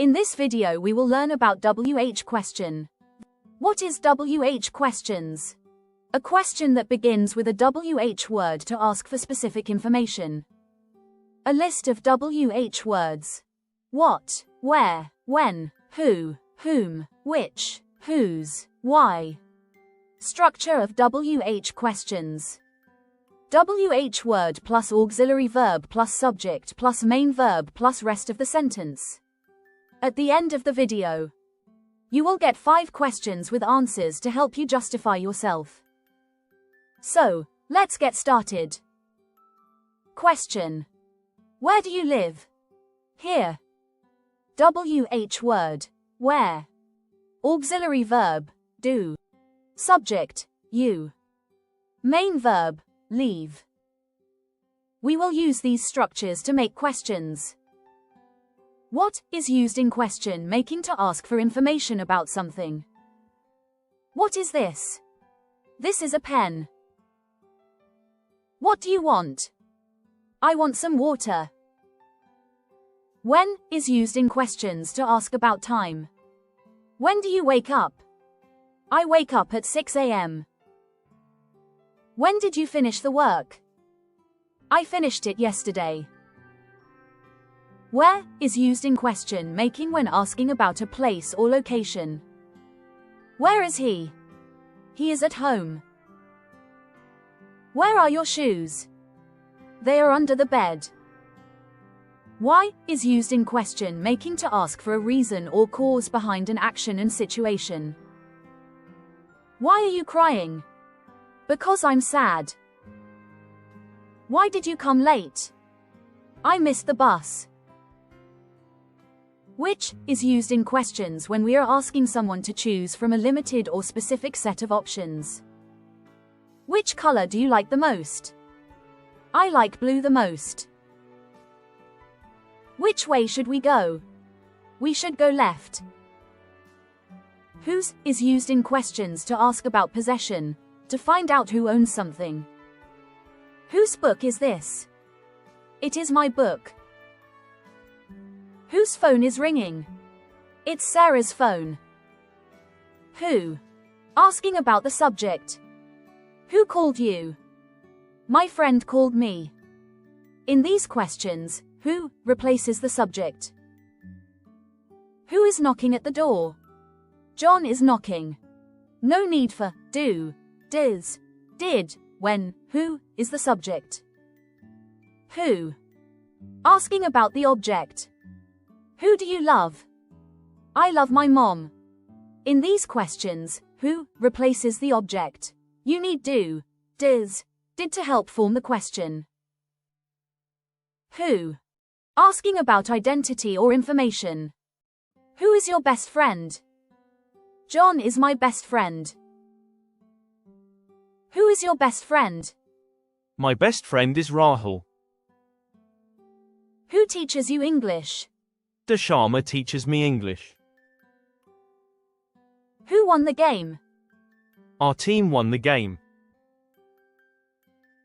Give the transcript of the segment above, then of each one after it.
In this video we will learn about WH question. What is WH questions? A question that begins with a WH word to ask for specific information. A list of WH words. What, where, when, who, whom, which, whose, why. Structure of WH questions. WH word plus auxiliary verb plus subject plus main verb plus rest of the sentence. At the end of the video, you will get 5 questions with answers to help you justify yourself. So, let's get started. Question. Where do you live? Here. WH word. Where. Auxiliary verb. Do. Subject. You. Main verb. Leave. We will use these structures to make questions. What is used in question making to ask for information about something? What is this? This is a pen. What do you want? I want some water. When is used in questions to ask about time. When do you wake up? I wake up at 6 a.m. When did you finish the work? I finished it yesterday. Where is used in question making when asking about a place or location. Where is he? He is at home. Where are your shoes? They are under the bed. Why is used in question making to ask for a reason or cause behind an action and situation. Why are you crying? Because I'm sad. Why did you come late? I missed the bus. Which is used in questions when we are asking someone to choose from a limited or specific set of options. Which color do you like the most? I like blue the most. Which way should we go? We should go left. Whose is used in questions to ask about possession, to find out who owns something. Whose book is this? It is my book. Whose phone is ringing? It's Sarah's phone. Who? Asking about the subject. Who called you? My friend called me. In these questions, who replaces the subject. Who is knocking at the door? John is knocking. No need for do, does, did, when, who is the subject. Who? Asking about the object. Who do you love? I love my mom. In these questions, who replaces the object. You need do, does, did to help form the question. Who? Asking about identity or information. Who is your best friend? John is my best friend. Who is your best friend? My best friend is Rahul. Who teaches you English? Dharma teaches me English. Who won the game? Our team won the game.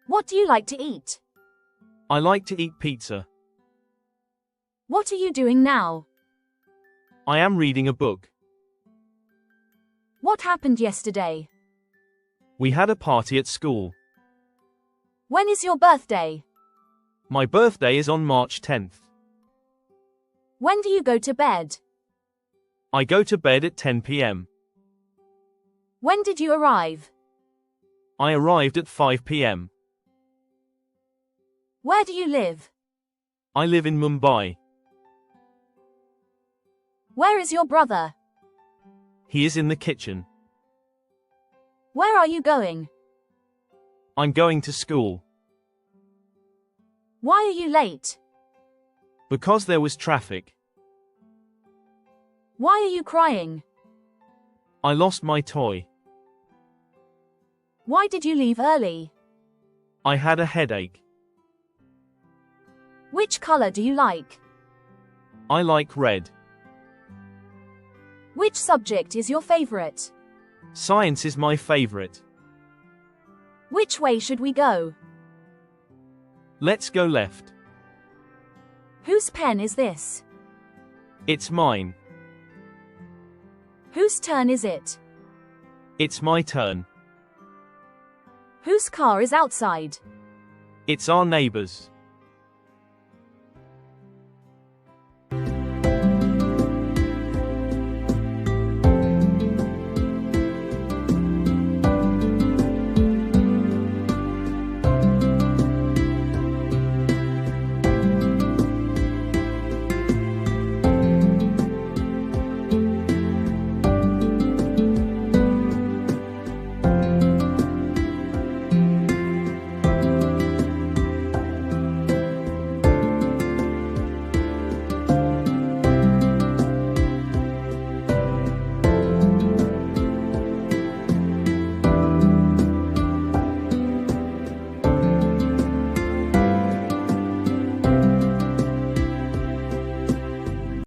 What do you like to eat? I like to eat pizza. What are you doing now? I am reading a book. What happened yesterday? We had a party at school. When is your birthday? My birthday is on March 10th. When do you go to bed? I go to bed at 10 p.m. When did you arrive? I arrived at 5 p.m. Where do you live? I live in Mumbai. Where is your brother? He is in the kitchen. Where are you going? I'm going to school. Why are you late? Because there was traffic. Why are you crying? I lost my toy. Why did you leave early? I had a headache. Which color do you like? I like red. Which subject is your favorite? Science is my favorite. Which way should we go? Let's go left. Whose pen is this? It's mine. Whose turn is it? It's my turn. Whose car is outside? It's our neighbor's.